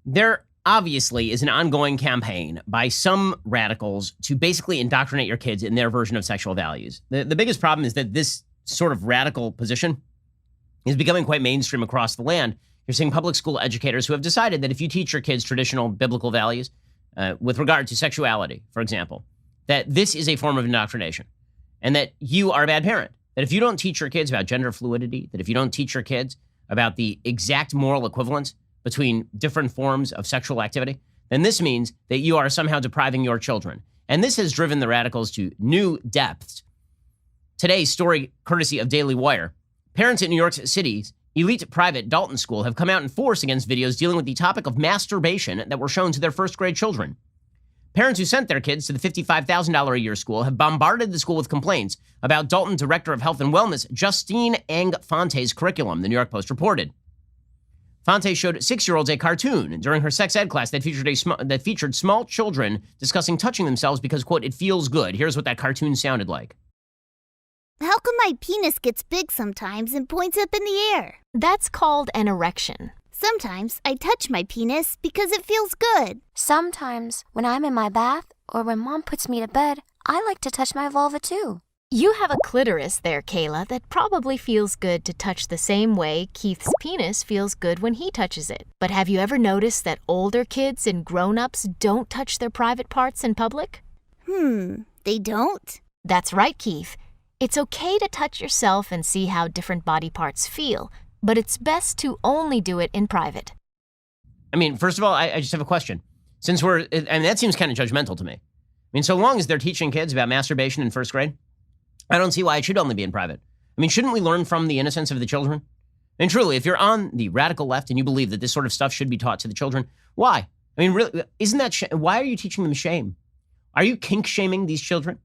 There obviously is an ongoing campaign by some radicals to basically indoctrinate your kids in their version of sexual values. The biggest problem is that this sort of radical position is becoming quite mainstream across the land. You're seeing public school educators who have decided that if you teach your kids traditional biblical values with regard to sexuality, for example, that this is a form of indoctrination and that you are a bad parent. That if you don't teach your kids about gender fluidity, that if you don't teach your kids about the exact moral equivalence between different forms of sexual activity, then this means that you are somehow depriving your children. And this has driven the radicals to new depths. Today's story, courtesy of Daily Wire, parents at New York City's elite private Dalton School have come out in force against videos dealing with the topic of masturbation that were shown to their first grade children. Parents who sent their kids to the $55,000 a year school have bombarded the school with complaints about Dalton Director of Health and Wellness, Justine Eng Fonte's curriculum, the New York Post reported. Fonte showed 6-year-olds a cartoon during her sex ed class that featured small children discussing touching themselves because, quote, it feels good. Here's what that cartoon sounded like. How come my penis gets big sometimes and points up in the air? That's called an erection. Sometimes I touch my penis because it feels good. Sometimes when I'm in my bath or when Mom puts me to bed, I like to touch my vulva too. You have a clitoris there, Kayla, that probably feels good to touch the same way Keith's penis feels good when he touches it. But have you ever noticed that older kids and grown-ups don't touch their private parts in public? They don't? That's right, Keith. It's okay to touch yourself and see how different body parts feel, but it's best to only do it in private. I mean, first of all, I just have a question. That seems kind of judgmental to me. I mean, so long as they're teaching kids about masturbation in first grade, I don't see why it should only be in private. I mean, shouldn't we learn from the innocence of the children? I mean, truly, if you're on the radical left and you believe that this sort of stuff should be taught to the children, why? I mean, really, why are you teaching them shame? Are you kink shaming these children?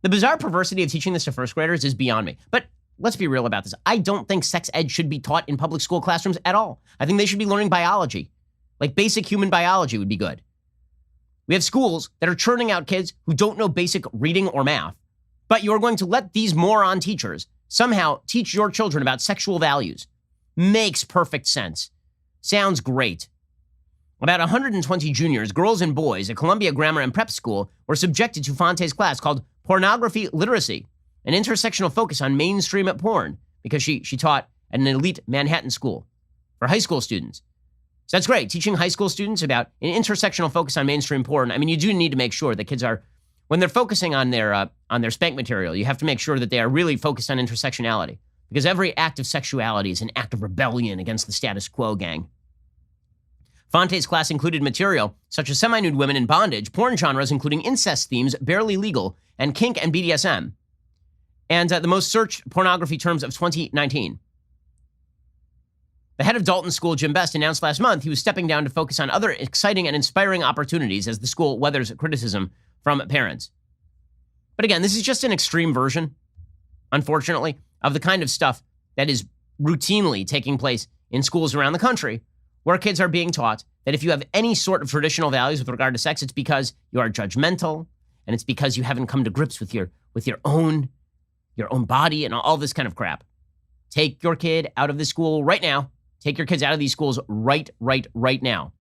The bizarre perversity of teaching this to first graders is beyond me. But let's be real about this. I don't think sex ed should be taught in public school classrooms at all. I think they should be learning biology. Like basic human biology would be good. We have schools that are churning out kids who don't know basic reading or math. But you're going to let these moron teachers somehow teach your children about sexual values. Makes perfect sense. Sounds great. About 120 juniors, girls and boys at Columbia Grammar and Prep School were subjected to Fonte's class called Pornography Literacy, an intersectional focus on mainstream porn, because she taught at an elite Manhattan school for high school students. So that's great, teaching high school students about an intersectional focus on mainstream porn. I mean, you do need to make sure that kids are, when they're focusing on their spank material, you have to make sure that they are really focused on intersectionality, because every act of sexuality is an act of rebellion against the status quo, gang. Fonte's class included material such as semi-nude women in bondage, porn genres including incest themes, barely legal, and kink and BDSM, and the most searched pornography terms of 2019. The head of Dalton School, Jim Best, announced last month he was stepping down to focus on other exciting and inspiring opportunities as the school weathers criticism from parents. But again, this is just an extreme version, unfortunately, of the kind of stuff that is routinely taking place in schools around the country, where kids are being taught that if you have any sort of traditional values with regard to sex, it's because you are judgmental, and it's because you haven't come to grips with your own body and all this kind of crap. Take your kid out of the school right now. Take your kids out of these schools right now.